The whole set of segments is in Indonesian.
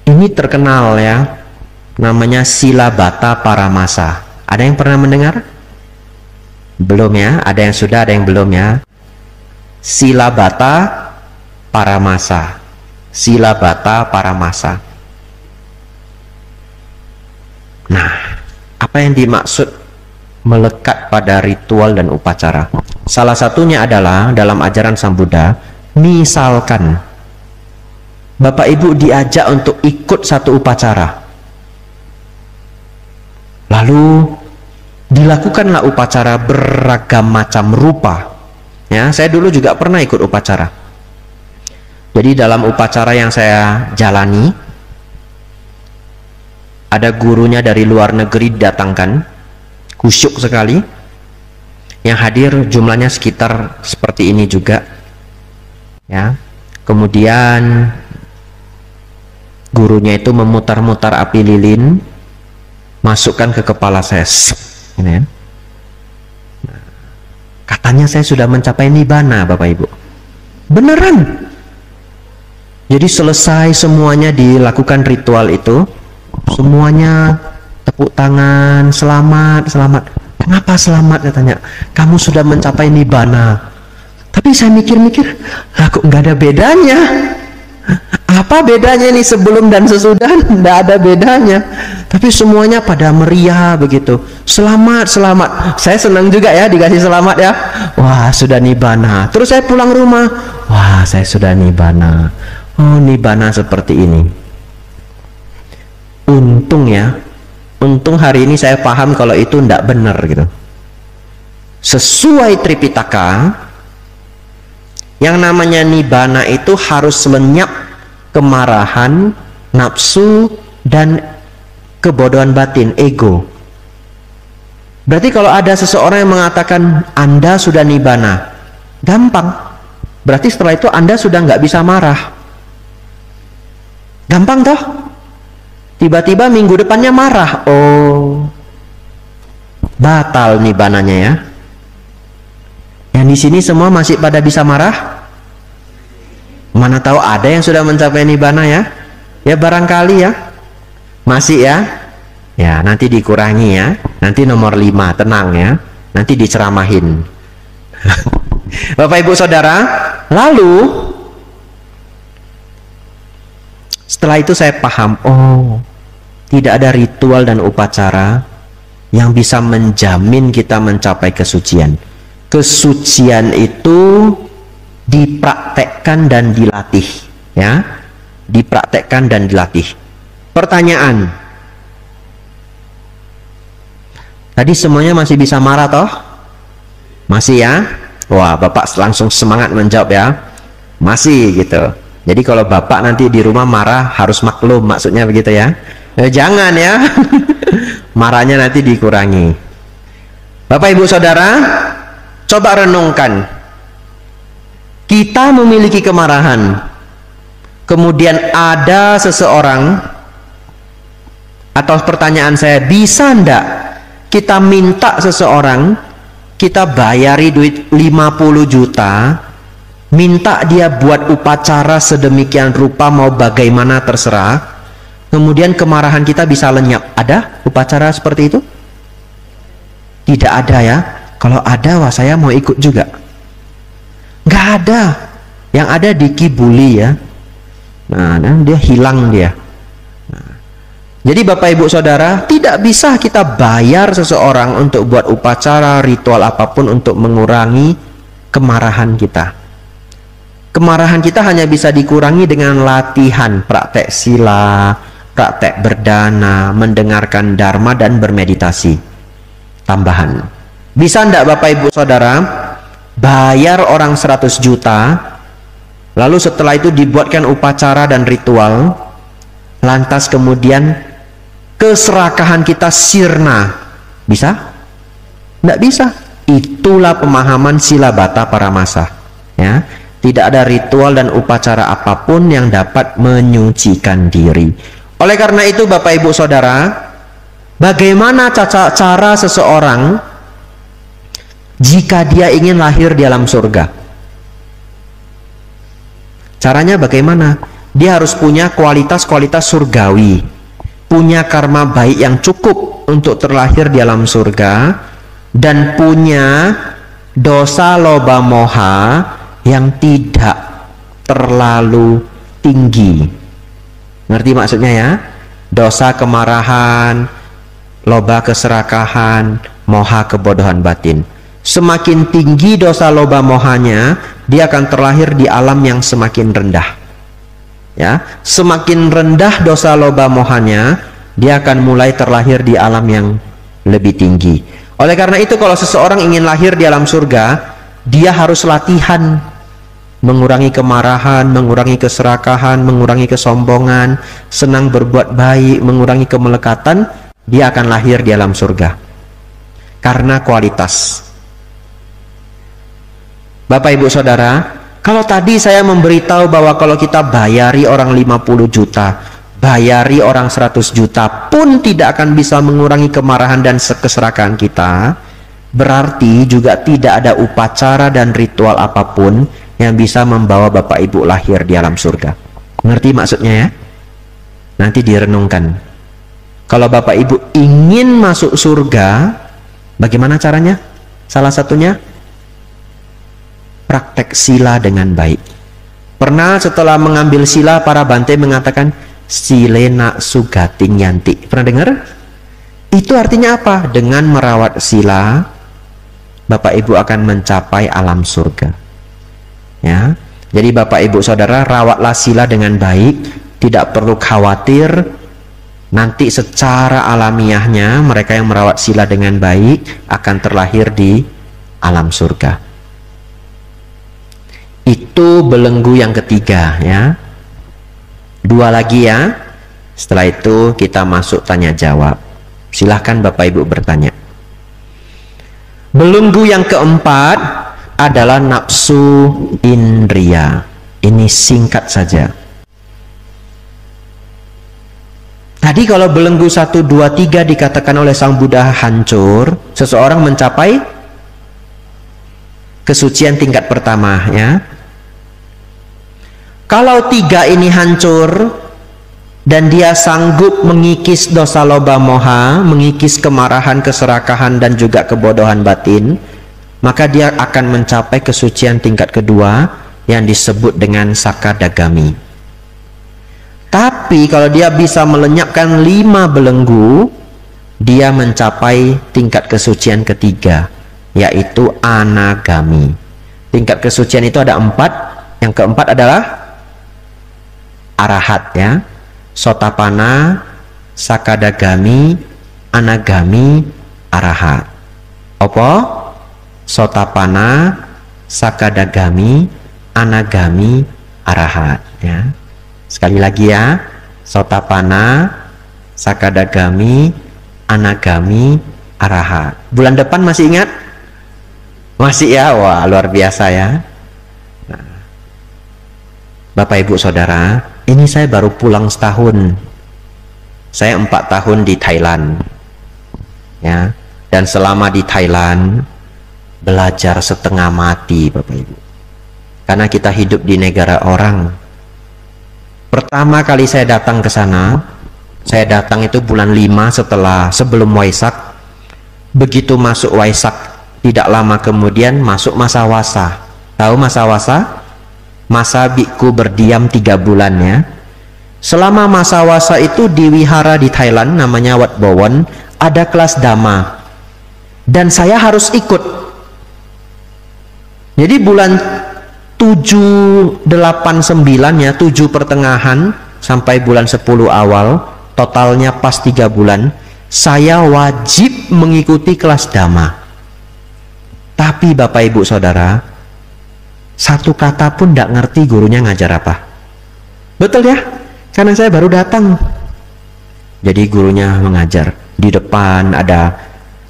Ini terkenal ya, namanya Silabata Paramasa. Ada yang pernah mendengar? Belum ya? Ada yang sudah, ada yang belum ya? Silabata Paramasa. Silabata Paramasa. Nah, apa yang dimaksud melekat pada ritual dan upacara? Salah satunya adalah dalam ajaran Sang Buddha, misalkan Bapak Ibu diajak untuk ikut satu upacara, lalu dilakukanlah upacara beragam macam rupa. Ya, saya dulu juga pernah ikut upacara. Jadi dalam upacara yang saya jalani, ada gurunya dari luar negeri didatangkan, kusyuk sekali. Yang hadir jumlahnya sekitar seperti ini juga. Ya. Kemudian gurunya itu memutar-mutar api lilin, masukkan ke kepala saya. Ini ya. Katanya saya sudah mencapai nibbana, Bapak Ibu. Beneran. Jadi selesai semuanya dilakukan ritual itu, semuanya tepuk tangan, selamat, selamat. Kenapa selamat, katanya? Kamu sudah mencapai nibbana. Tapi saya mikir-mikir, lah kok nggak ada bedanya? Apa bedanya nih sebelum dan sesudah? Nggak ada bedanya. Tapi semuanya pada meriah begitu. Selamat, selamat. Saya senang juga ya dikasih selamat ya. Wah, sudah nibbana. Terus saya pulang rumah. Wah, saya sudah nibbana. Oh, nibbana seperti ini. Untung ya. Untung hari ini saya paham kalau itu tidak benar gitu. Sesuai Tripitaka, yang namanya nibbana itu harus lenyap kemarahan, nafsu, dan kebodohan batin, ego. Berarti kalau ada seseorang yang mengatakan Anda sudah nibbana, gampang. Berarti setelah itu Anda sudah nggak bisa marah. Gampang toh? Tiba-tiba minggu depannya marah. Oh, batal nibbananya ya. Yang di sini semua masih pada bisa marah? Mana tahu ada yang sudah mencapai nibbana ya? Ya barangkali ya. Masih ya? Ya nanti dikurangi ya. Nanti nomor 5, tenang ya. Nanti diceramahin. Bapak Ibu Saudara, lalu setelah itu saya paham, oh, tidak ada ritual dan upacara yang bisa menjamin kita mencapai kesucian. Kesucian itu dipraktekkan dan dilatih, ya, dipraktekkan dan dilatih. Pertanyaan, tadi semuanya masih bisa marah toh? Masih ya? Wah, Bapak langsung semangat menjawab ya. Masih gitu. Jadi kalau Bapak nanti di rumah marah harus maklum, maksudnya begitu ya. Jangan ya. Marahnya nanti dikurangi. Bapak Ibu Saudara, coba renungkan. Kita memiliki kemarahan. Kemudian ada seseorang, atau pertanyaan saya, bisa ndak kita minta seseorang, kita bayari duit 50 juta, minta dia buat upacara sedemikian rupa mau bagaimana terserah, kemudian kemarahan kita bisa lenyap. Ada upacara seperti itu? Tidak ada ya. Kalau ada, wah saya mau ikut juga. Nggak ada. Yang ada dikibuli ya. Nah, dia hilang dia. Nah, jadi Bapak Ibu Saudara, tidak bisa kita bayar seseorang untuk buat upacara, ritual apapun untuk mengurangi kemarahan kita. Kemarahan kita hanya bisa dikurangi dengan latihan, praktek sila, praktek berdana, mendengarkan dharma, dan bermeditasi. Tambahan. Bisa enggak Bapak Ibu Saudara bayar orang 100 juta, lalu setelah itu dibuatkan upacara dan ritual, lantas kemudian keserakahan kita sirna? Bisa? Enggak bisa. Itulah pemahaman Silabata Paramasa. Ya. Tidak ada ritual dan upacara apapun yang dapat menyucikan diri. Oleh karena itu Bapak Ibu Saudara, bagaimana cara seseorang jika dia ingin lahir di alam surga? Caranya bagaimana? dia harus punya kualitas-kualitas surgawi, punya karma baik yang cukup untuk terlahir di alam surga, dan punya dosa loba moha yang tidak terlalu tinggi. Ngerti maksudnya ya? Dosa kemarahan, loba keserakahan, moha kebodohan batin. Semakin tinggi dosa loba mohanya, dia akan terlahir di alam yang semakin rendah. Ya, semakin rendah dosa loba mohanya, dia akan mulai terlahir di alam yang lebih tinggi. Oleh karena itu, kalau seseorang ingin lahir di alam surga, dia harus latihan mengurangi kemarahan, mengurangi keserakahan, mengurangi kesombongan, senang berbuat baik, mengurangi kemelekatan. Dia akan lahir di alam surga karena kualitas. Bapak ibu saudara, kalau tadi saya memberitahu bahwa kalau kita bayari orang 50 juta, bayari orang 100 juta pun tidak akan bisa mengurangi kemarahan dan keserakahan kita, berarti juga tidak ada upacara dan ritual apapun yang bisa membawa Bapak Ibu lahir di alam surga. Ngerti maksudnya ya? Nanti direnungkan. Kalau Bapak Ibu ingin masuk surga, bagaimana caranya? Salah satunya, praktek sila dengan baik. Pernah setelah mengambil sila, para bante mengatakan silena sugating yanti. Pernah dengar? Itu artinya apa? Dengan merawat sila, Bapak Ibu akan mencapai alam surga. Ya, jadi Bapak Ibu saudara, rawatlah sila dengan baik. Tidak perlu khawatir nanti secara alamiahnya mereka yang merawat sila dengan baik akan terlahir di alam surga. Itu belenggu yang ketiga ya. Dua lagi ya. Setelah itu kita masuk tanya jawab. Silahkan Bapak Ibu bertanya. Belenggu yang keempat adalah nafsu indria. Ini singkat saja. Tadi kalau belenggu 1, 2, 3 dikatakan oleh Sang Buddha hancur, seseorang mencapai kesucian tingkat pertama ya. Kalau 3 ini hancur dan dia sanggup mengikis dosa loba moha, mengikis kemarahan, keserakahan dan juga kebodohan batin, maka dia akan mencapai kesucian tingkat kedua yang disebut dengan sakadagami. Tapi kalau dia bisa melenyapkan 5 belenggu, dia mencapai tingkat kesucian ketiga, yaitu anagami. Tingkat kesucian itu ada 4. Yang keempat adalah arahat ya. Sotapana, sakadagami, anagami, arahat. Apa? Sotapana, sakadagami, anagami, arahat ya. Sekali lagi ya, sotapana, sakadagami, anagami, arahat. Bulan depan masih ingat? Masih ya? Wah, luar biasa ya. Nah, Bapak Ibu Saudara, ini saya baru pulang setahun. Saya 4 tahun di Thailand ya. Dan selama di Thailand belajar setengah mati Bapak Ibu. Karena kita hidup di negara orang. Pertama kali saya datang ke sana, saya datang itu bulan 5 sebelum Waisak. Begitu masuk Waisak, tidak lama kemudian masuk masa wasa. Tahu masa wasa? Masa biku berdiam 3 bulan ya. Selama masa wasa itu di wihara di Thailand namanya Wat Bowon, ada kelas dhamma. Dan saya harus ikut. Jadi bulan 7, 8, 9 ya, 7 pertengahan sampai bulan 10 awal, totalnya pas 3 bulan, saya wajib mengikuti kelas dhamma. Tapi Bapak Ibu Saudara, satu kata pun tidak ngerti gurunya ngajar apa. Betul ya? Karena saya baru datang. Jadi gurunya mengajar. Di depan ada,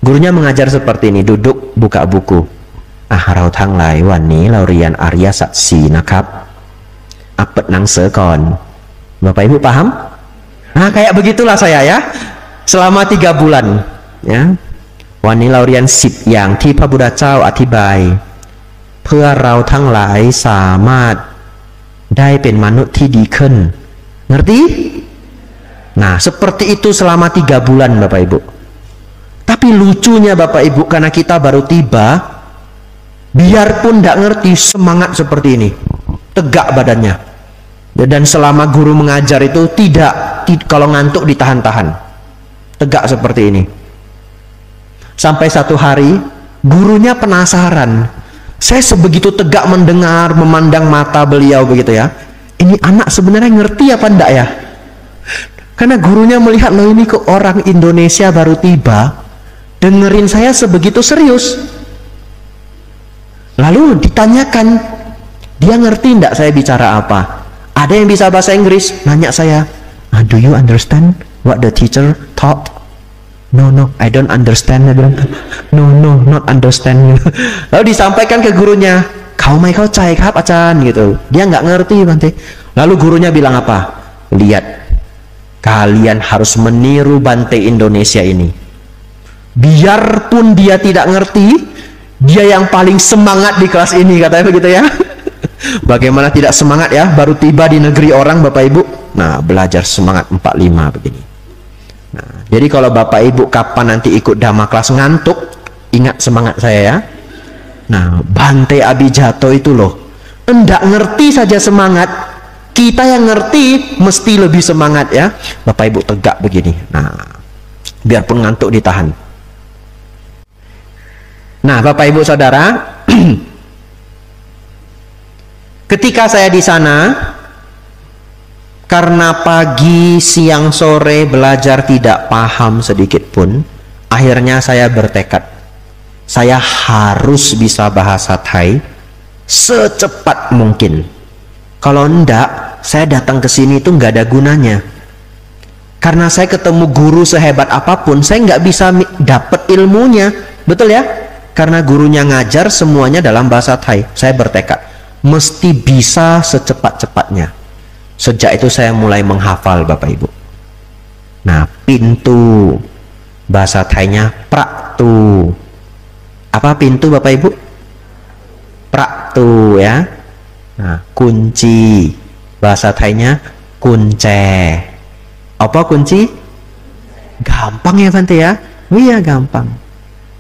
gurunya mengajar seperti ini, duduk buka buku. เราทั้งหลายวันนี้เราเรียนอริยสัจ 4นะครับเปิดหนังสือก่อน Bapak Ibu paham? Nah kayak begitulah saya ya selama 3 bulan ya. วันนี้เราเรียน10 อย่างที่พระพุทธเจ้าอธิบายเพื่อเราทั้งหลายสามารถ ได้เป็นมนุษย์ที่ดีขึ้น. Ngerti? Nah, seperti itu selama 3 bulan Bapak Ibu. Tapi lucunya Bapak Ibu, karena kita baru tiba, biarpun tidak ngerti, semangat seperti ini, tegak badannya. Dan selama guru mengajar itu tidak, kalau ngantuk ditahan-tahan, tegak seperti ini. Sampai satu hari gurunya penasaran, saya sebegitu tegak mendengar, memandang mata beliau begitu ya, ini anak sebenarnya ngerti apa enggak ya? Karena gurunya melihat, loh ini kok orang Indonesia baru tiba, dengerin saya sebegitu serius. Lalu ditanyakan, dia ngerti enggak saya bicara apa? Ada yang bisa bahasa Inggris, nanya saya, do you understand what the teacher taught? No, I don't understand. No, not understand. Lalu disampaikan ke gurunya, kau mai kau cai kap acan gitu. Dia nggak ngerti Bante. Lalu gurunya bilang apa? Lihat, kalian harus meniru Bante Indonesia ini. Biarpun dia tidak ngerti, dia yang paling semangat di kelas ini, katanya begitu ya. Bagaimana tidak semangat ya, baru tiba di negeri orang Bapak Ibu. Nah, belajar semangat 45 begini. Nah, jadi kalau Bapak Ibu kapan nanti ikut Dhamma kelas ngantuk, ingat semangat saya ya. Nah, Bante Abhijato itu loh, enggak ngerti saja semangat, kita yang ngerti mesti lebih semangat ya. Bapak Ibu tegak begini. Nah, biarpun ngantuk ditahan. Nah, Bapak Ibu Saudara, ketika saya di sana, karena pagi, siang, sore belajar tidak paham sedikit pun, akhirnya saya bertekad, saya harus bisa bahasa Thai secepat mungkin. Kalau enggak, saya datang ke sini itu nggak ada gunanya. Karena saya ketemu guru sehebat apapun, saya nggak bisa dapat ilmunya, betul ya? Karena gurunya ngajar semuanya dalam bahasa Thai. Saya bertekad, mesti bisa secepat-cepatnya. Sejak itu saya mulai menghafal Bapak Ibu. Nah, pintu bahasa Thainya praktu. Apa pintu Bapak Ibu? Praktu ya. Nah, kunci bahasa Thainya kunce. Apa kunci? Gampang ya Bante ya? Iya gampang.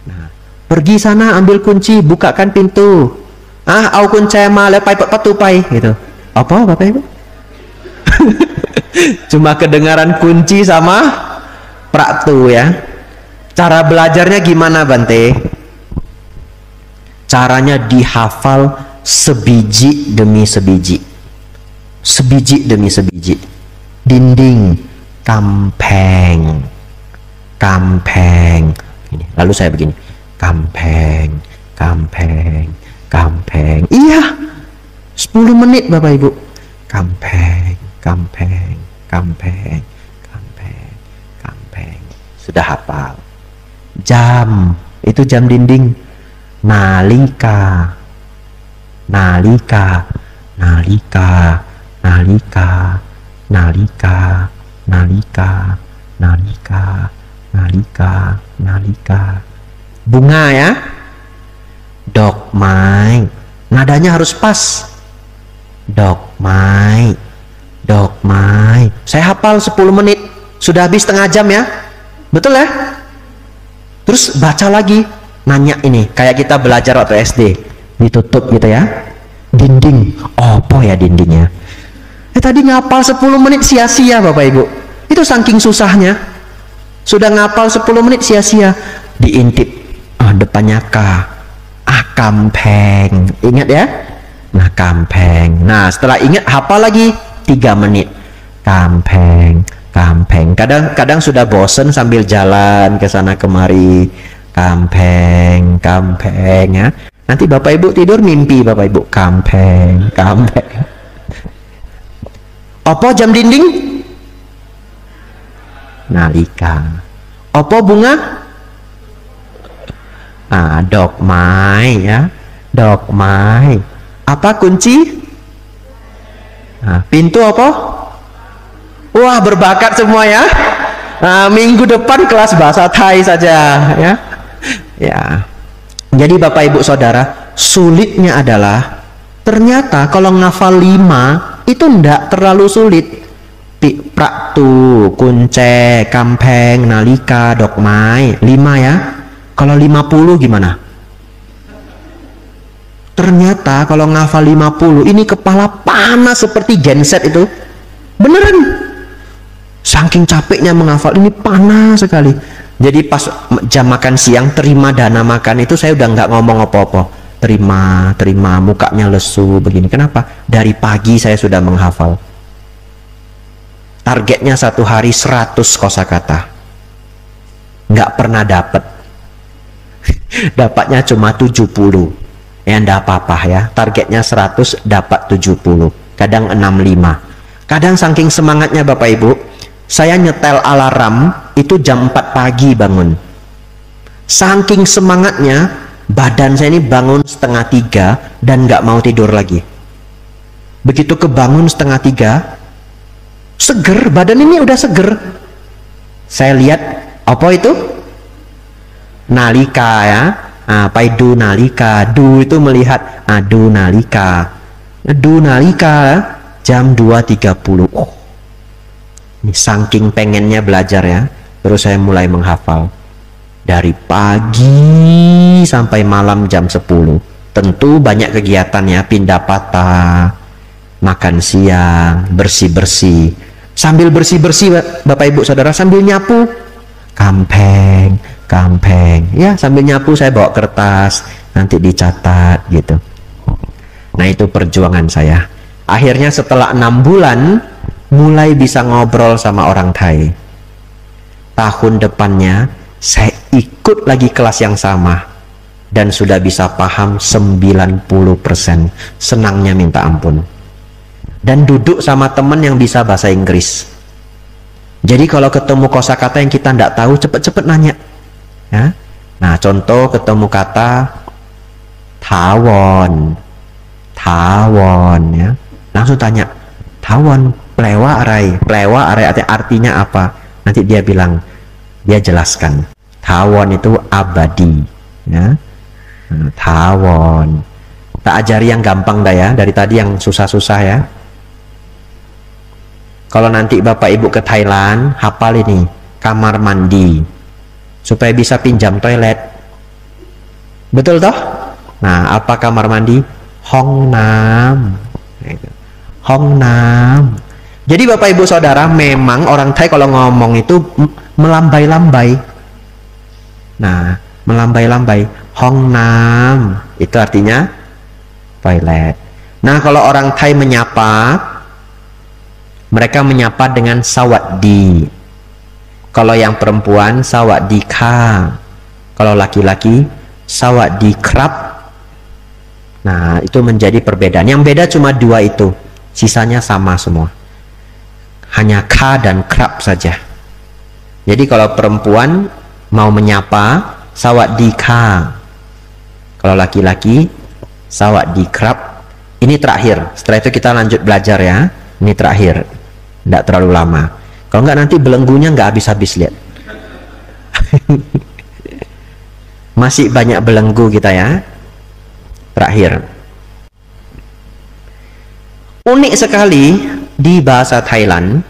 Nah, pergi sana ambil kunci, bukakan pintu. Au kunce ma le pai patu pai gitu. Apa Bapak Ibu? Cuma kedengaran kunci sama praktu ya. Cara belajarnya gimana Bante? Caranya dihafal sebiji demi sebiji, sebiji demi sebiji. Dinding, kampeng, kampeng. Ini. Lalu saya begini, kampeng, kampeng, kampeng. Iya, 10 menit Bapak Ibu. Kampeng, kampeng, kampeng, kampeng, kampeng. Sudah hafal. Jam, itu jam dinding. Nalika, nalika, nalika, nalika, nalika, nalika, nalika, nalika, nalika. Bunga ya. Dok mai. Nadanya harus pas. Dok mai, dok mai. Saya hafal 10 menit, sudah habis setengah jam ya, betul ya? Terus baca lagi, nanya ini, kayak kita belajar waktu SD, ditutup gitu ya. Dinding, apa ya dindingnya? Tadi ngapal 10 menit sia-sia Bapak Ibu. Itu saking susahnya. Sudah ngapal 10 menit sia-sia. Diintip, depannya K, kampeng. Ingat ya? Nah, kampeng. Nah, setelah ingat hafal lagi 3 menit. Kampeng, kampeng. Kadang sudah bosen sambil jalan ke sana kemari. Kampeng, kampeng ya. Nanti Bapak Ibu tidur mimpi Bapak Ibu kampeng, kampeng. Apa jam dinding? Nalika. Apa bunga? Dok mai ya. Dok mai. Apa kunci? Pintu apa? Wah, berbakat semua ya. Minggu depan kelas bahasa Thai saja ya. Ya. Jadi Bapak Ibu Saudara, sulitnya adalah ternyata kalau ngafal 5 itu ndak terlalu sulit. Praktu, kunce, kampeng, nalika, dokmai, 5 ya. Kalau 50 gimana? Ternyata kalau ngafal 50 ini kepala panas seperti genset itu. Beneran. Saking capeknya menghafal, ini panas sekali. Jadi pas jam makan siang terima dana makan itu saya udah nggak ngomong apa-apa. Terima, mukanya lesu begini. Kenapa? Dari pagi saya sudah menghafal. Targetnya satu hari 100 kosakata. Nggak pernah dapat. Dapatnya cuma 70. Ya enggak apa-apa ya. Targetnya 100 dapat 70. Kadang 65. Kadang saking semangatnya Bapak Ibu, saya nyetel alarm itu jam 4 pagi bangun. Saking semangatnya, badan saya ini bangun 2:30 dan nggak mau tidur lagi. Begitu kebangun 2:30, seger, badan ini udah seger. Saya lihat apa itu? Nalika ya. Paidu nalika, du itu melihat, du nalika. Du nalika jam 2:30. Ini saking pengennya belajar ya. Terus saya mulai menghafal. Dari pagi sampai malam jam 10. Tentu banyak kegiatan ya, pindah patah, makan siang, bersih-bersih. Sambil bersih-bersih Bapak Ibu Saudara, sambil nyapu. Kampeng, ya sambil nyapu saya bawa kertas, nanti dicatat gitu. Nah itu perjuangan saya. Akhirnya setelah 6 bulan mulai bisa ngobrol sama orang Thai. Tahun depannya saya ikut lagi kelas yang sama dan sudah bisa paham 90%. Senangnya minta ampun. Dan duduk sama teman yang bisa bahasa Inggris. Jadi kalau ketemu kosakata yang kita tidak tahu, cepet-cepet nanya ya. Nah contoh ketemu kata tawon ya, langsung tanya tawon plewa arai artinya apa. Nanti dia bilang, dia jelaskan tawon itu abadi ya. Tawon tak ajari yang gampang dah ya, dari tadi yang susah-susah ya. Kalau nanti Bapak Ibu ke Thailand, hafal ini kamar mandi supaya bisa pinjam toilet. Betul toh? Nah, apa kamar mandi? Hong nam. Hong nam. Jadi Bapak Ibu Saudara, memang orang Thai kalau ngomong itu melambai-lambai. Nah, melambai-lambai. Hong nam itu artinya toilet. Nah, kalau orang Thai menyapa, mereka menyapa dengan sawaddi. Kalau yang perempuan sawaddika. Kalau laki-laki sawaddikrab. Nah, itu menjadi perbedaan. Yang beda cuma 2 itu. Sisanya sama semua. Hanya ka dan krab saja. Jadi kalau perempuan mau menyapa sawaddika. Kalau laki-laki sawaddikrab. Ini terakhir. Setelah itu kita lanjut belajar ya. Ini terakhir. Tidak terlalu lama. Kalau enggak nanti belenggunya nggak habis-habis, lihat. Masih banyak belenggu kita ya. Terakhir. Unik sekali di bahasa Thailand,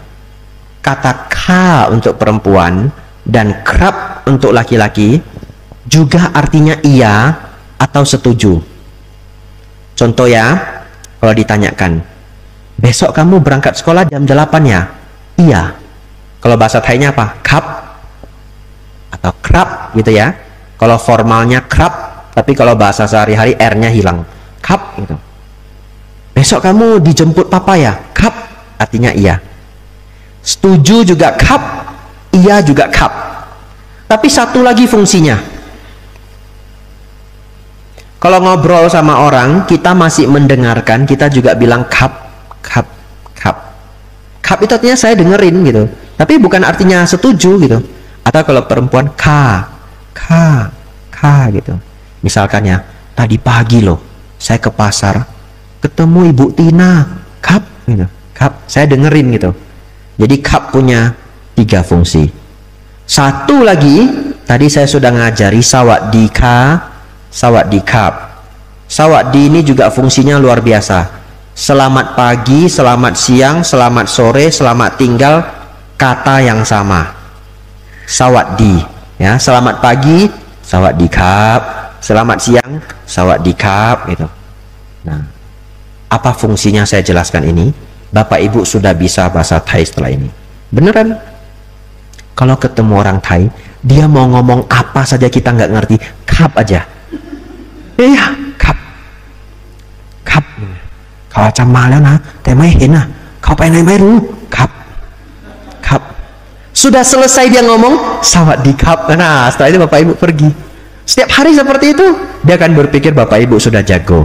kata ka untuk perempuan dan krab untuk laki-laki juga artinya iya atau setuju. Contoh ya, kalau ditanyakan, besok kamu berangkat sekolah jam 8 ya? Iya. Kalau bahasa Thainya apa? Kap atau krab gitu ya. Kalau formalnya krab, tapi kalau bahasa sehari-hari R-nya hilang. Kap gitu. Besok kamu dijemput papa ya? Kap artinya iya. Setuju juga kap, iya juga kap. Tapi satu lagi fungsinya. Kalau ngobrol sama orang, kita masih mendengarkan, kita juga bilang kap. Kap itu artinya saya dengerin gitu, tapi bukan artinya setuju gitu. Atau kalau perempuan ka gitu. Misalkan ya, tadi pagi loh saya ke pasar ketemu Ibu Tina, kap gitu. Kap, saya dengerin gitu. Jadi kap punya 3 fungsi. Satu lagi, tadi saya sudah ngajari sawaddika, sawaddikap. Sawaddi ini juga fungsinya luar biasa. Selamat pagi, selamat siang, selamat sore, selamat tinggal, kata yang sama. Sawaddi, ya. Selamat pagi, sawaddikap. Selamat siang, sawaddikap, gitu. Nah, apa fungsinya saya jelaskan ini? Bapak Ibu sudah bisa bahasa Thai setelah ini. Beneran? Kalau ketemu orang Thai, dia mau ngomong apa saja kita nggak ngerti, kap aja. Iya, kap. Kap. Kalau cama na, temai hena. Kau pengen mai ru, kap. Kap. Sudah selesai dia ngomong, sawaddikap. Nah, setelah itu Bapak Ibu pergi. Setiap hari seperti itu, dia akan berpikir Bapak Ibu sudah jago.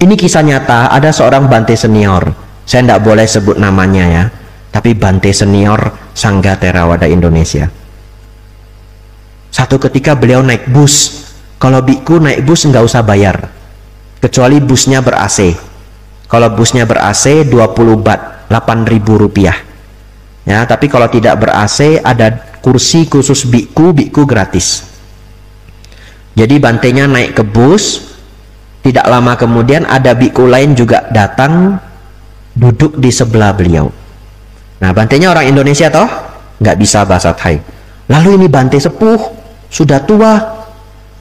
Ini kisah nyata, ada seorang Bante senior. Saya tidak boleh sebut namanya ya, tapi Bante senior Sangga Theravada Indonesia. Satu ketika beliau naik bus. Kalau biku naik bus nggak usah bayar, kecuali busnya ber-AC. Kalau busnya ber-AC 20 baht, 8.000 rupiah. Ya, tapi kalau tidak ber-AC ada kursi khusus biku gratis. Jadi bantenya naik ke bus, tidak lama kemudian ada biku lain juga datang duduk di sebelah beliau. Nah, bantenya orang Indonesia toh, nggak bisa bahasa Thai. Lalu ini bante sepuh, sudah tua,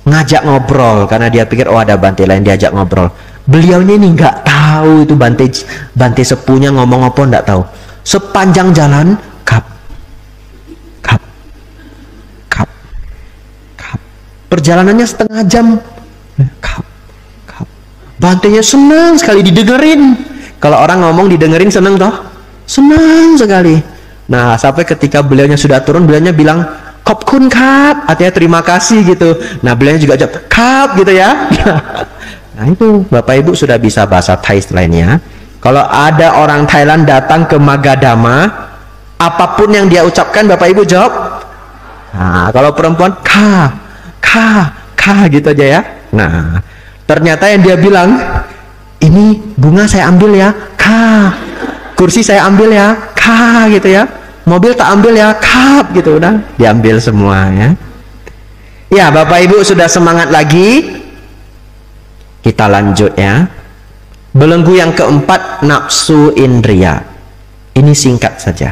ngajak ngobrol karena dia pikir oh ada bante lain, diajak ngobrol. Beliaunya ini nggak tahu itu bante sepuhnya ngomong apa, nggak tahu. Sepanjang jalan kap. Perjalanannya setengah jam. Kap. Bantenya senang sekali didengerin. Kalau orang ngomong didengerin senang toh? Senang sekali. Nah, sampai ketika beliaunya sudah turun, beliaunya bilang, "Khop kun kap," artinya terima kasih gitu. Nah, beliaunya juga jawab, "Kap," gitu ya. Nah, itu Bapak Ibu sudah bisa bahasa Thai lainnya. Kalau ada orang Thailand datang ke Magadama, apapun yang dia ucapkan Bapak Ibu jawab. Nah, kalau perempuan ka gitu aja ya. Nah, ternyata yang dia bilang, "Ini bunga saya ambil ya, ka. Kursi saya ambil ya, ka," gitu ya. "Mobil tak ambil ya, kap," gitu. Udah diambil semua ya. Ya, Bapak Ibu sudah semangat lagi. Kita lanjut ya. Belenggu yang keempat, nafsu indria. Ini singkat saja.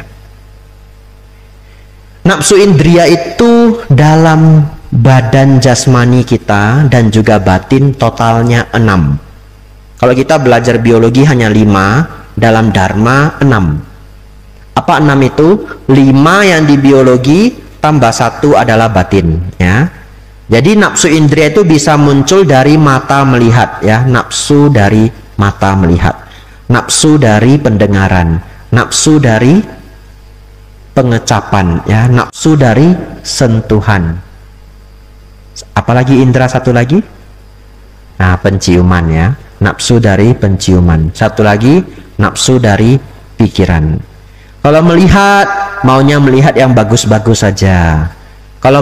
Nafsu indria itu dalam badan jasmani kita dan juga batin totalnya 6. Kalau kita belajar biologi hanya 5, dalam dharma 6. Apa 6 itu? 5 yang di biologi tambah 1 adalah batin ya. Jadi nafsu indria itu bisa muncul dari mata melihat ya, nafsu dari mata melihat, nafsu dari pendengaran, nafsu dari pengecapan ya, nafsu dari sentuhan. Apalagi indera satu lagi? Nah, penciuman ya, nafsu dari penciuman. Satu lagi, nafsu dari pikiran. Kalau melihat, maunya melihat yang bagus-bagus saja. Kalau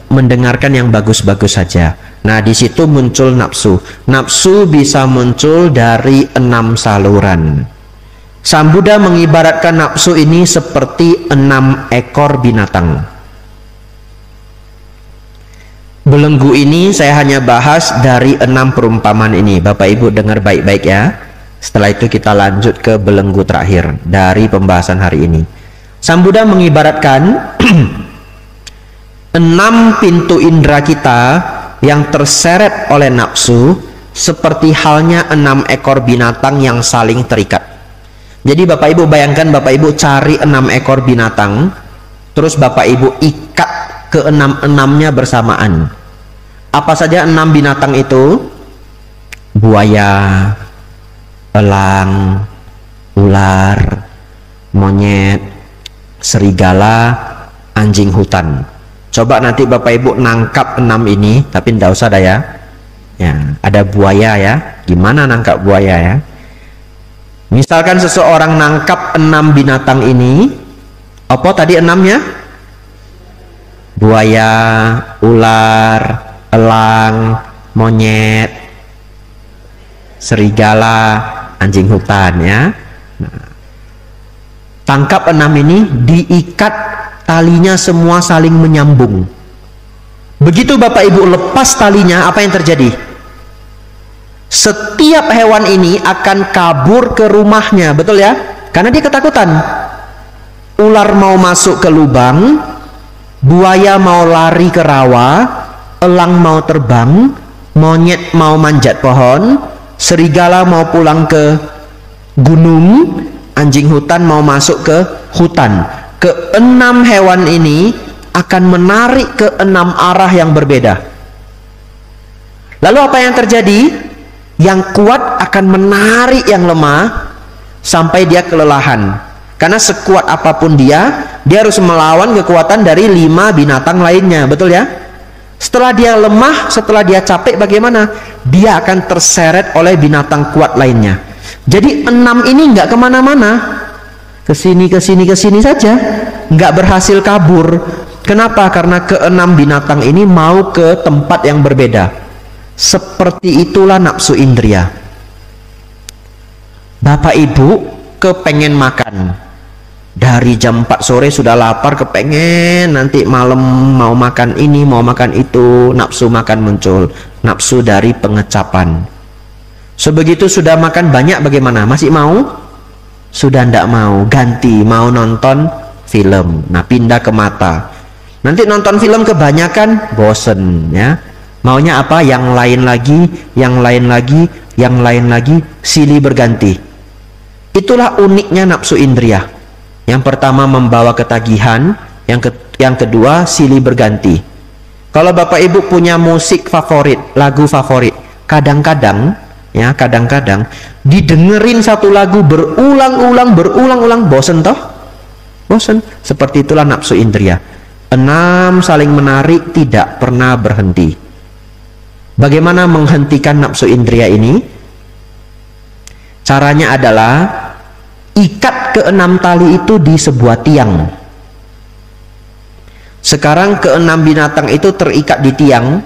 mendengarkan yang bagus-bagus saja. Nah, di situ muncul nafsu. Nafsu bisa muncul dari 6 saluran. Sang Buddha mengibaratkan nafsu ini seperti 6 ekor binatang. Belenggu ini saya hanya bahas dari 6 perumpamaan ini. Bapak Ibu dengar baik-baik ya. Setelah itu kita lanjut ke belenggu terakhir dari pembahasan hari ini. Sang Buddha mengibaratkan 6 pintu indera kita yang terseret oleh nafsu seperti halnya 6 ekor binatang yang saling terikat. Jadi Bapak Ibu bayangkan, Bapak Ibu cari 6 ekor binatang, terus Bapak Ibu ikat ke 6-6-nya bersamaan. Apa saja 6 binatang itu? Buaya, elang, ular, monyet, serigala, anjing hutan. Coba nanti Bapak Ibu nangkap 6 ini, tapi tidak usah dah ya. Ya, ada buaya ya. Gimana nangkap buaya ya? Misalkan seseorang nangkap 6 binatang ini, apa tadi 6-nya? Buaya, ular, elang, monyet, serigala, anjing hutan ya. Nah, tangkap 6 ini, diikat talinya semua saling menyambung. Begitu Bapak Ibu lepas talinya, apa yang terjadi? Setiap hewan ini akan kabur ke rumahnya, betul ya? Karena dia ketakutan. Ular mau masuk ke lubang, buaya mau lari ke rawa, elang mau terbang, monyet mau manjat pohon, serigala mau pulang ke gunung, anjing hutan mau masuk ke hutan. Keenam hewan ini akan menarik ke 6 arah yang berbeda. Lalu apa yang terjadi? Yang kuat akan menarik yang lemah sampai dia kelelahan. Karena sekuat apapun dia harus melawan kekuatan dari 5 binatang lainnya, betul ya? Setelah dia lemah, setelah dia capek, bagaimana? Dia akan terseret oleh binatang kuat lainnya. Jadi 6 ini nggak kemana-mana, kesini saja, nggak berhasil kabur. Kenapa? Karena ke-6 binatang ini mau ke tempat yang berbeda. Seperti itulah nafsu indria. Bapak ibu kepengen makan, dari jam 4 sore sudah lapar, kepengen nanti malam mau makan ini, mau makan itu, nafsu makan muncul, nafsu dari pengecapan. Sebegitu sudah makan banyak, bagaimana? Masih mau? Sudah ndak mau, ganti, mau nonton film. Nah, pindah ke mata. Nanti nonton film kebanyakan, bosen ya. Maunya apa? Yang lain lagi, yang lain lagi, yang lain lagi, silih berganti. Itulah uniknya nafsu indria. Yang pertama membawa ketagihan, yang kedua silih berganti. Kalau Bapak Ibu punya musik favorit, lagu favorit, kadang-kadang didengerin satu lagu berulang-ulang, bosen toh? Bosen. Seperti itulah nafsu indria. 6 saling menarik, tidak pernah berhenti. Bagaimana menghentikan nafsu indria ini? Caranya adalah ikat ke-6 tali itu di sebuah tiang. Sekarang ke-6 binatang itu terikat di tiang,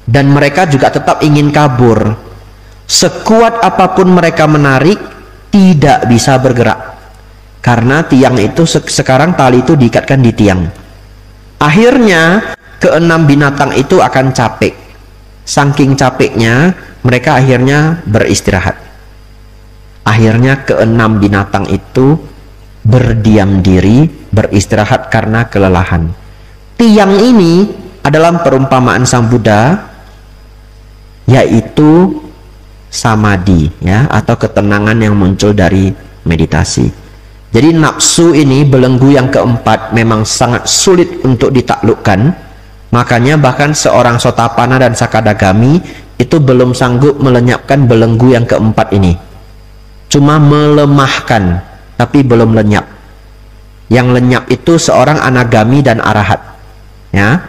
dan mereka juga tetap ingin kabur. Sekuat apapun mereka menarik, tidak bisa bergerak. Karena tiang itu sekarang tali itu diikatkan di tiang. Akhirnya ke-6 binatang itu akan capek. Saking capeknya, mereka akhirnya beristirahat. Akhirnya ke-6 binatang itu berdiam diri, beristirahat karena kelelahan. Tiang ini adalah perumpamaan Sang Buddha, yaitu samadhi ya, atau ketenangan yang muncul dari meditasi. Jadi nafsu ini, belenggu yang keempat, memang sangat sulit untuk ditaklukkan. Makanya bahkan seorang Sotapana dan Sakadagami itu belum sanggup melenyapkan belenggu yang keempat ini. Cuma melemahkan, tapi belum lenyap. Yang lenyap itu seorang Anagami dan Arahat ya,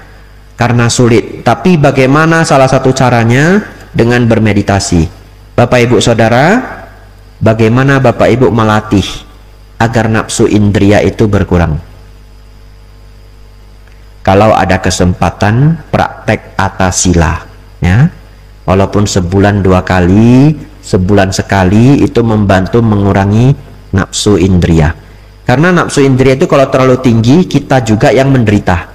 karena sulit. Tapi bagaimana salah satu caranya? Dengan bermeditasi. Bapak Ibu Saudara, bagaimana Bapak Ibu melatih agar nafsu indria itu berkurang? Kalau ada kesempatan, praktek atasila ya, walaupun sebulan 2 kali, sebulan sekali, itu membantu mengurangi nafsu indria. Karena nafsu indria itu kalau terlalu tinggi, kita juga yang menderita.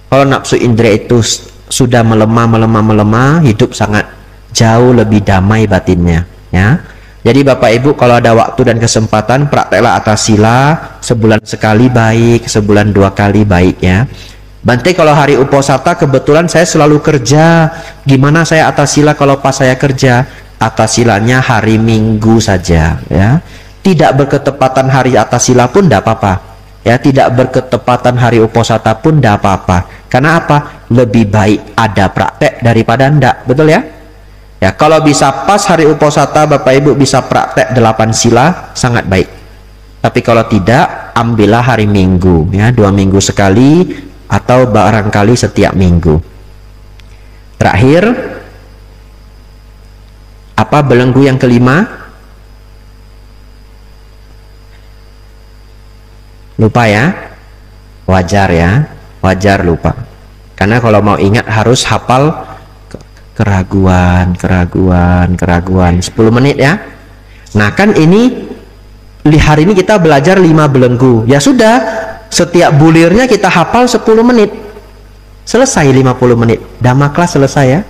Kalau nafsu indria itu sudah melemah, hidup sangat jauh lebih damai batinnya ya. Jadi Bapak Ibu kalau ada waktu dan kesempatan, prakteklah atasila, sebulan sekali baik, sebulan 2 kali baik ya. Bante, kalau hari uposatha kebetulan saya selalu kerja, gimana saya atasila kalau pas saya kerja? Atasilanya hari Minggu saja ya. Tidak berketepatan hari atasila pun tidak apa-apa ya, tidak berketepatan hari uposatha pun tidak apa-apa. Karena apa? Lebih baik ada praktek daripada ndak, betul ya? Ya, kalau bisa pas hari uposatha Bapak Ibu bisa praktek 8 sila, sangat baik. Tapi kalau tidak, ambillah hari Minggu ya, 2 minggu sekali atau barangkali setiap minggu. Terakhir, apa belenggu yang kelima? Lupa ya? Wajar ya, wajar lupa. Karena kalau mau ingat harus hafal keraguan 10 menit ya. Nah kan ini hari ini kita belajar 5 belenggu. Ya sudah, setiap bulirnya kita hafal 10 menit. Selesai 50 menit. Dhamma kelas selesai ya.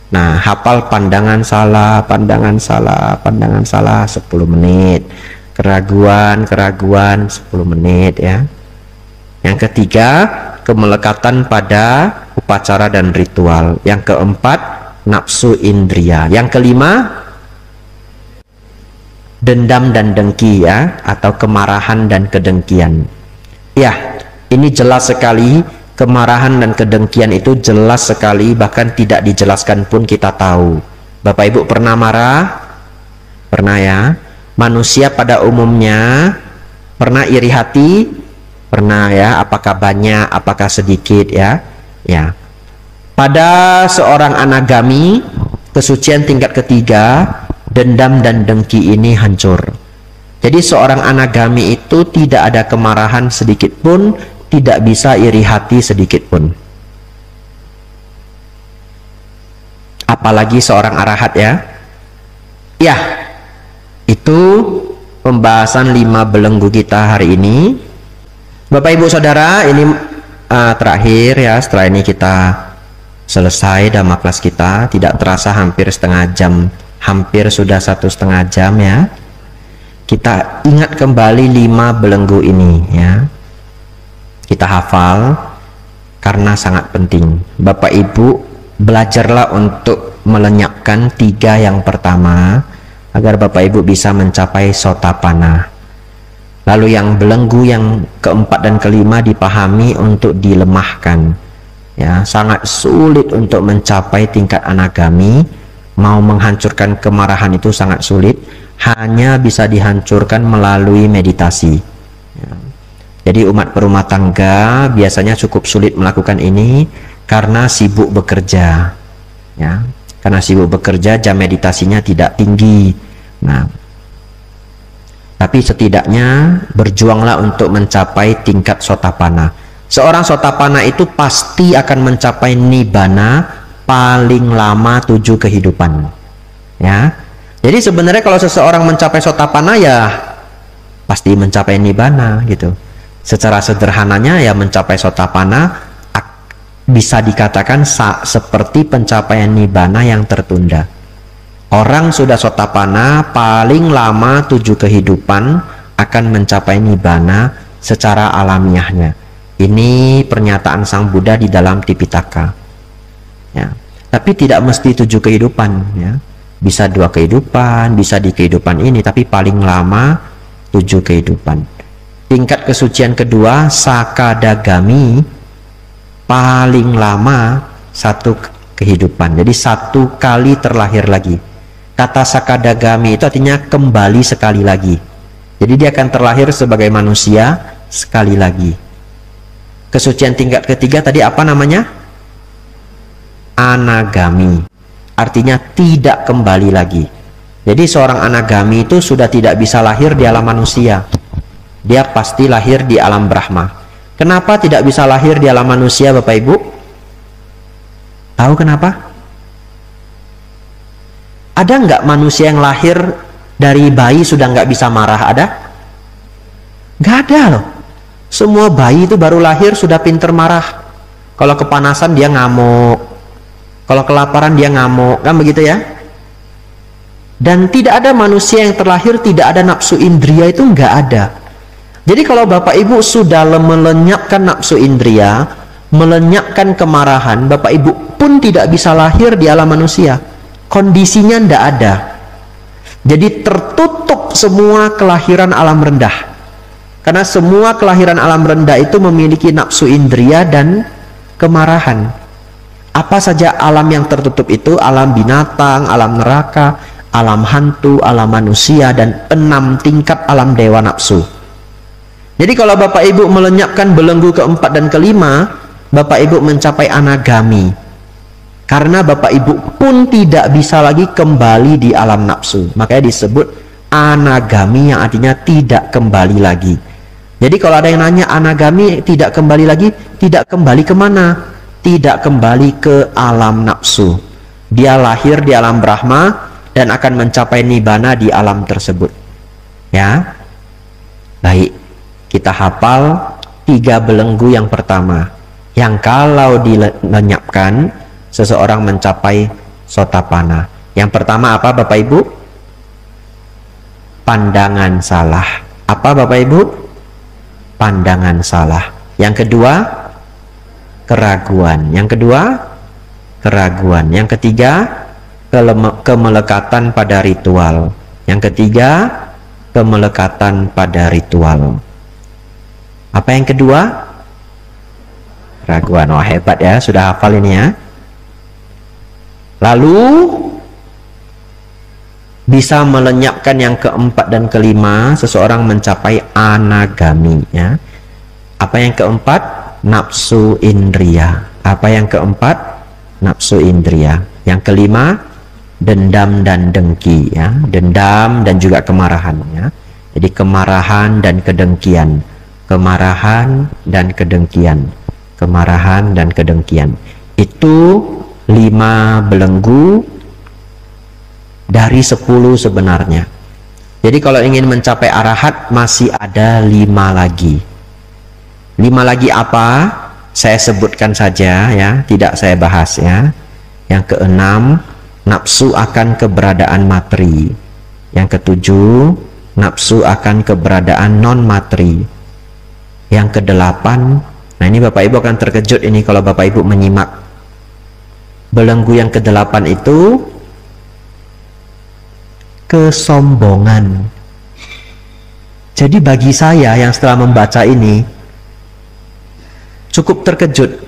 Nah, hafal pandangan salah, pandangan salah, pandangan salah 10 menit. Keraguan, keraguan 10 menit ya. Yang ketiga, kemelekatan pada upacara dan ritual. Yang keempat, nafsu indria. Yang kelima, dendam dan dengki ya, atau kemarahan dan kedengkian. Ya, ini jelas sekali. Kemarahan dan kedengkian itu jelas sekali, bahkan tidak dijelaskan pun kita tahu. Bapak Ibu pernah marah? Pernah ya? Manusia pada umumnya pernah iri hati? Pernah ya? Apakah banyak, apakah sedikit ya? Ya. Pada seorang anagami, kesucian tingkat ketiga, dendam dan dengki ini hancur. Jadi seorang anagami itu tidak ada kemarahan sedikit pun, tidak bisa iri hati sedikit pun. Apalagi seorang arahat ya. Ya, itu pembahasan 5 belenggu kita hari ini. Bapak Ibu Saudara, ini terakhir ya. Setelah ini kita selesai dhamma kelas kita. Tidak terasa hampir setengah jam, hampir sudah 1,5 jam ya. Kita ingat kembali 5 belenggu ini ya. Kita hafal karena sangat penting. Bapak Ibu belajarlah untuk melenyapkan 3 yang pertama agar Bapak Ibu bisa mencapai sotapanna. Lalu yang belenggu yang keempat dan kelima dipahami untuk dilemahkan. Ya, sangat sulit untuk mencapai tingkat anagami. Mau menghancurkan kemarahan itu sangat sulit, hanya bisa dihancurkan melalui meditasi. Ya. Jadi umat berumah tangga biasanya cukup sulit melakukan ini karena sibuk bekerja, ya. Karena sibuk bekerja, jam meditasinya tidak tinggi. Nah, tapi setidaknya berjuanglah untuk mencapai tingkat sotapanna. Seorang sotapanna itu pasti akan mencapai nibbana paling lama 7 kehidupan, ya. Jadi sebenarnya kalau seseorang mencapai sotapanna ya pasti mencapai nibbana gitu. Secara sederhananya ya mencapai sotapanna bisa dikatakan seperti pencapaian nibbana yang tertunda. Orang sudah sotapanna paling lama 7 kehidupan akan mencapai nibbana secara alamiahnya. Ini pernyataan Sang Buddha di dalam Tipitaka. Ya. Tapi tidak mesti 7 kehidupan ya. Bisa 2 kehidupan, bisa di kehidupan ini, tapi paling lama 7 kehidupan. Tingkat kesucian kedua, sakadagami, paling lama 1 kehidupan. Jadi 1 kali terlahir lagi. Kata sakadagami itu artinya kembali sekali lagi. Jadi dia akan terlahir sebagai manusia sekali lagi. Kesucian tingkat ketiga tadi apa namanya? Anagami. Artinya tidak kembali lagi. Jadi seorang anagami itu sudah tidak bisa lahir di alam manusia. Dia pasti lahir di alam Brahma. Kenapa tidak bisa lahir di alam manusia, Bapak Ibu? Tahu kenapa? Ada nggak manusia yang lahir dari bayi sudah nggak bisa marah? Ada? Nggak ada loh. Semua bayi itu baru lahir sudah pinter marah. Kalau kepanasan dia ngamuk, kalau kelaparan dia ngamuk, kan begitu ya? Dan tidak ada manusia yang terlahir tidak ada nafsu indria, itu nggak ada. Jadi kalau Bapak Ibu sudah melenyapkan nafsu indria, melenyapkan kemarahan, Bapak Ibu pun tidak bisa lahir di alam manusia. Kondisinya tidak ada. Jadi tertutup semua kelahiran alam rendah. Karena semua kelahiran alam rendah itu memiliki nafsu indria dan kemarahan. Apa saja alam yang tertutup itu? Alam binatang, alam neraka, alam hantu, alam manusia, dan 6 tingkat alam dewa nafsu. Jadi kalau Bapak Ibu melenyapkan belenggu keempat dan kelima, Bapak Ibu mencapai anagami. Karena Bapak Ibu pun tidak bisa lagi kembali di alam nafsu. Makanya disebut anagami yang artinya tidak kembali lagi. Jadi kalau ada yang nanya anagami tidak kembali lagi, tidak kembali kemana? Tidak kembali ke alam nafsu. Dia lahir di alam Brahma dan akan mencapai nibbana di alam tersebut. Ya, baik. Kita hafal 3 belenggu yang pertama, yang kalau dilenyapkan seseorang mencapai sotapana. Yang pertama apa Bapak Ibu? Pandangan salah. Apa Bapak Ibu? Pandangan salah. Yang kedua, keraguan. Yang kedua, keraguan. Yang ketiga, kemelekatan pada ritual. Yang ketiga, kemelekatan pada ritual. Apa yang kedua? Keraguan. Wah, hebat ya, sudah hafal ini ya. Lalu bisa melenyapkan yang keempat dan kelima, seseorang mencapai anagami ya. Apa yang keempat? Nafsu indria. Apa yang keempat? Nafsu indria. Yang kelima, dendam dan dengki ya. Dendam dan juga kemarahan ya. Jadi kemarahan dan kedengkian. Kemarahan dan kedengkian. Kemarahan dan kedengkian. Itu 5 belenggu dari 10 sebenarnya. Jadi kalau ingin mencapai arahat masih ada 5 lagi. 5 lagi apa? Saya sebutkan saja ya, tidak saya bahas ya. Yang keenam, nafsu akan keberadaan materi. Yang ketujuh, nafsu akan keberadaan non materi. Yang kedelapan, nah ini Bapak Ibu akan terkejut ini kalau Bapak Ibu menyimak. Belenggu yang kedelapan itu kesombongan. Jadi bagi saya yang setelah membaca ini cukup terkejut.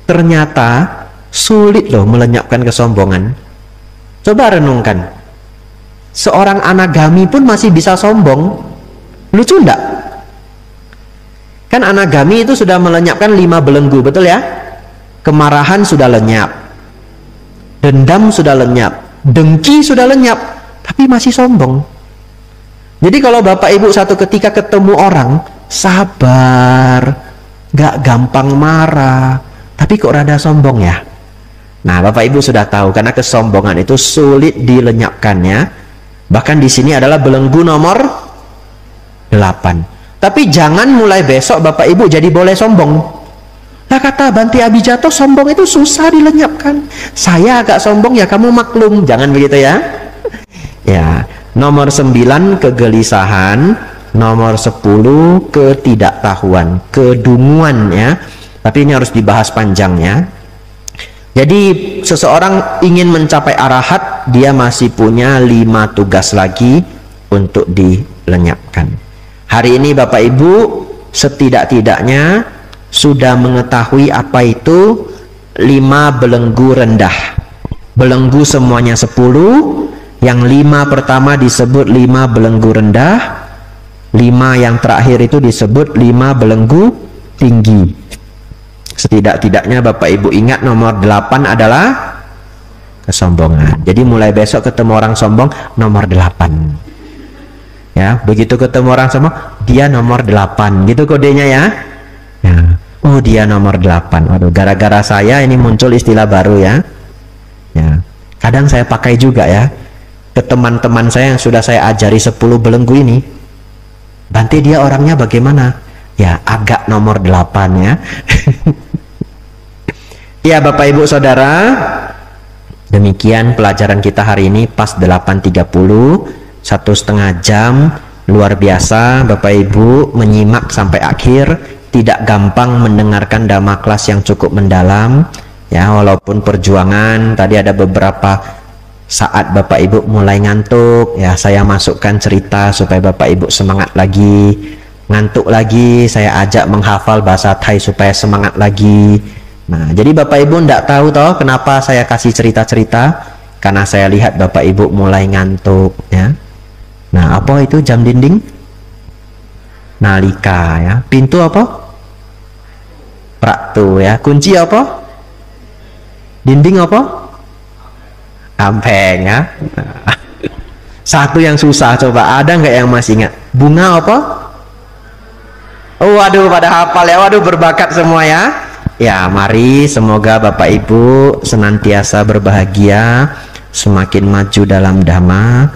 Ternyata sulit loh melenyapkan kesombongan. Coba renungkan. Seorang anagami pun masih bisa sombong. Lucu enggak? Kan anagami itu sudah melenyapkan 5 belenggu, betul ya? Kemarahan sudah lenyap. Dendam sudah lenyap. Dengki sudah lenyap. Tapi masih sombong. Jadi kalau Bapak Ibu satu ketika ketemu orang, sabar, gak gampang marah, tapi kok rada sombong ya. Nah Bapak Ibu sudah tahu, karena kesombongan itu sulit dilenyapkannya. Bahkan di sini adalah belenggu nomor 8. Tapi jangan mulai besok Bapak Ibu jadi boleh sombong. Nah kata Bante Abhijato, sombong itu susah dilenyapkan. Saya agak sombong ya kamu maklum. Jangan begitu ya. Ya, nomor 9 kegelisahan, nomor 10 ketidaktahuan, kedunguan ya. Tapi ini harus dibahas panjangnya. Jadi seseorang ingin mencapai arahat, dia masih punya 5 tugas lagi untuk dilenyapkan. Hari ini Bapak Ibu setidak-tidaknya sudah mengetahui apa itu 5 belenggu rendah. Belenggu semuanya 10. Yang 5 pertama disebut 5 belenggu rendah, 5 yang terakhir itu disebut 5 belenggu tinggi. Setidak-tidaknya Bapak Ibu ingat nomor 8 adalah kesombongan. Jadi mulai besok ketemu orang sombong nomor 8 ya. Begitu ketemu orang sombong, dia nomor 8 gitu kodenya ya. Ya. Oh dia nomor 8. Waduh, gara-gara saya ini muncul istilah baru ya. Ya. Kadang saya pakai juga ya ke teman-teman saya yang sudah saya ajari 10 belenggu ini. Bante dia orangnya bagaimana? Ya agak nomor 8 ya. Ya Bapak Ibu Saudara, demikian pelajaran kita hari ini pas 8.30, 1,5 jam. Luar biasa Bapak Ibu menyimak sampai akhir. Tidak gampang mendengarkan dhamma kelas yang cukup mendalam ya, walaupun perjuangan. Tadi ada beberapa saat Bapak Ibu mulai ngantuk ya, saya masukkan cerita supaya Bapak Ibu semangat lagi. Ngantuk lagi, saya ajak menghafal bahasa Thai supaya semangat lagi. Nah jadi Bapak Ibu tidak tahu toh kenapa saya kasih cerita-cerita, karena saya lihat Bapak Ibu mulai ngantuk ya. Nah apa itu jam dinding? Nalika ya. Pintu apa? Praktu ya. Kunci apa? Dinding apa? Ampeng ya. Satu yang susah, coba ada nggak yang masih ingat? Bunga apa? Oh waduh pada hafal ya. Waduh berbakat semua ya. Ya mari semoga Bapak Ibu senantiasa berbahagia, semakin maju dalam dhamma.